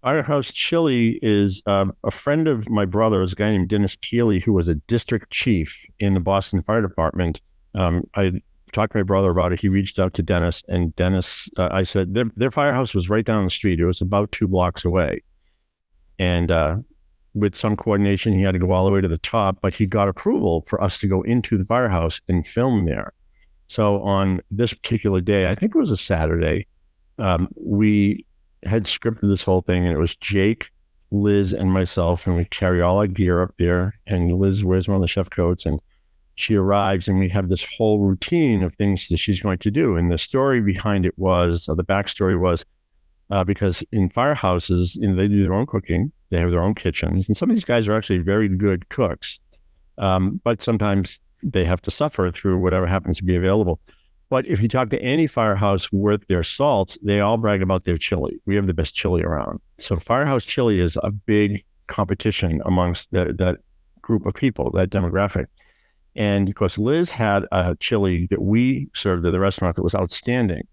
Firehouse Chili is a friend of my brother's, a guy named Dennis Keeley, who was a district chief in the Boston Fire Department. I talked to my brother about it. He reached out to Dennis, and Dennis, I said, their firehouse was right down the street. It was about 2 blocks away. And with some coordination, he had to go all the way to the top, but he got approval for us to go into the firehouse and film there. So on this particular day, I think it was a Saturday, we had scripted this whole thing, and it was Jake, Liz, and myself, and we carry all our gear up there, and Liz wears one of the chef coats, and she arrives, and we have this whole routine of things that she's going to do. And the story behind it was, or the backstory was, because in firehouses, they do their own cooking, they have their own kitchens, and some of these guys are actually very good cooks, but sometimes they have to suffer through whatever happens to be available. But if you talk to any firehouse worth their salt, they all brag about their chili. We have the best chili around. So Firehouse Chili is a big competition amongst that group of people, that demographic. And of course, Liz had a chili that we served at the restaurant that was outstanding.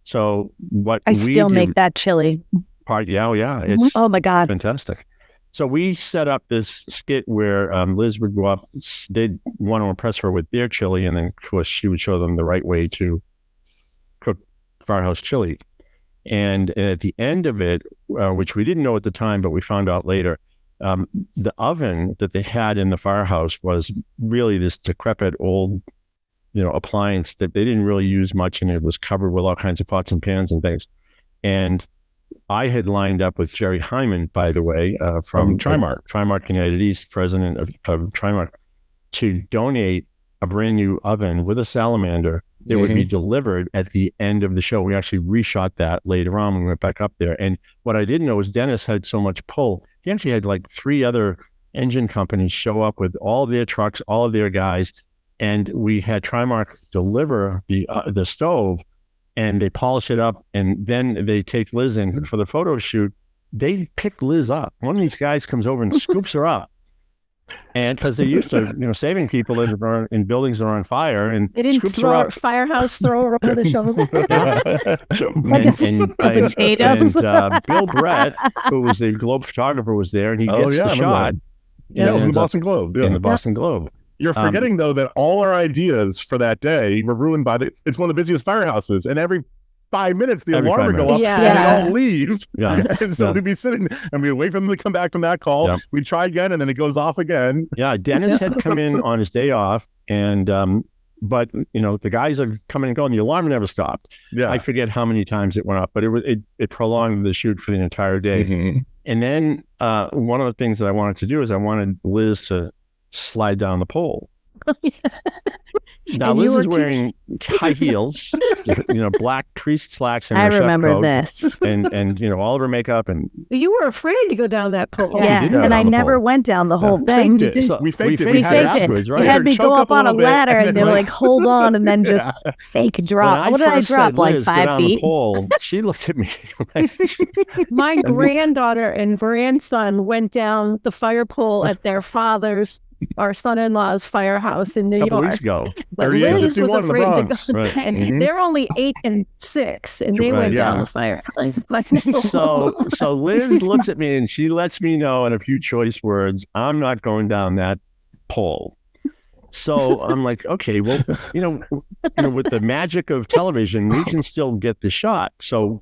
So what I still make that chili. Yeah, it's oh my God, fantastic. So we set up this skit where Liz would go up, they'd want to impress her with their chili, and then of course she would show them the right way to cook Firehouse Chili. And at the end of it, which we didn't know at the time, but we found out later, the oven that they had in the firehouse was really this decrepit old, appliance that they didn't really use much, and it was covered with all kinds of pots and pans and things. And I had lined up with Jerry Hyman, by the way, from Trimark United East, president of Trimark, to donate a brand new oven with a salamander that would be delivered at the end of the show. We actually reshot that later on when we went back up there. And what I didn't know is Dennis had so much pull. He actually had like 3 other engine companies show up with all of their trucks, all of their guys. And we had Trimark deliver the stove, and they polish it up, and then they take Liz in for the photo shoot. They pick Liz up. One of these guys comes over and scoops her up. And because they're used to, saving people that are in buildings that are on fire, and they didn't Firehouse throw her over the shoulder. and Bill Brett, who was the Globe photographer, was there, and he gets the shot. Yeah, it was in the Boston Globe. Yeah. In the Boston Globe. You're forgetting, though, that all our ideas for that day were ruined by it's one of the busiest firehouses, and every 5 minutes the alarm would go up and they all leave. Yeah. And so we'd be sitting and we'd wait for them to come back from that call. Yep. We'd try again, and then it goes off again. Yeah, Dennis had come in on his day off, and but the guys are coming and going. The alarm never stopped. Yeah, I forget how many times it went up, but it prolonged the shoot for the entire day. Mm-hmm. And then one of the things that I wanted to do is I wanted Liz to slide down the pole. Now Liz is wearing high heels, black creased slacks, and I remember this, and all of her makeup, and you were afraid to go down that pole. Yeah, and I never went down the whole thing. We faked it. We had it afterwards, right? You had me go up on a ladder, and they were like, "Hold on," and then just fake drop. What did I drop? Like 5 feet? Pole, she looked at me. My granddaughter and grandson went down the fire pole at their father's, our son-in-law's firehouse in New York. A couple weeks ago. But Liz was afraid to go. Right. And they're only 8 and 6, and they went down the fire. So Liz looks at me, and she lets me know in a few choice words, I'm not going down that pole. So I'm like, okay, well, with the magic of television, we can still get the shot. So,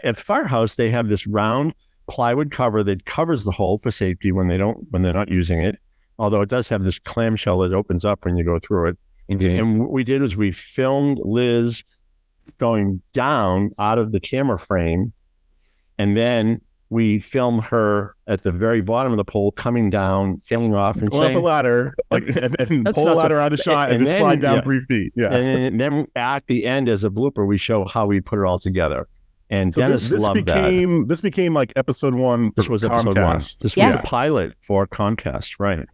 at Firehouse, they have this round plywood cover that covers the hole for safety when they're not using it. Although it does have this clamshell that opens up when you go through it. Okay. And what we did was we filmed Liz going down out of the camera frame, and then we filmed her at the very bottom of the pole coming down, getting off, and saying, up a ladder, and pull the ladder out of the shot, and then slide down 3 feet. Yeah. And then at the end, as a blooper, we show how we put it all together. And so Dennis loved that. This became like episode 1. This was episode 1. This was the pilot for Comcast, right?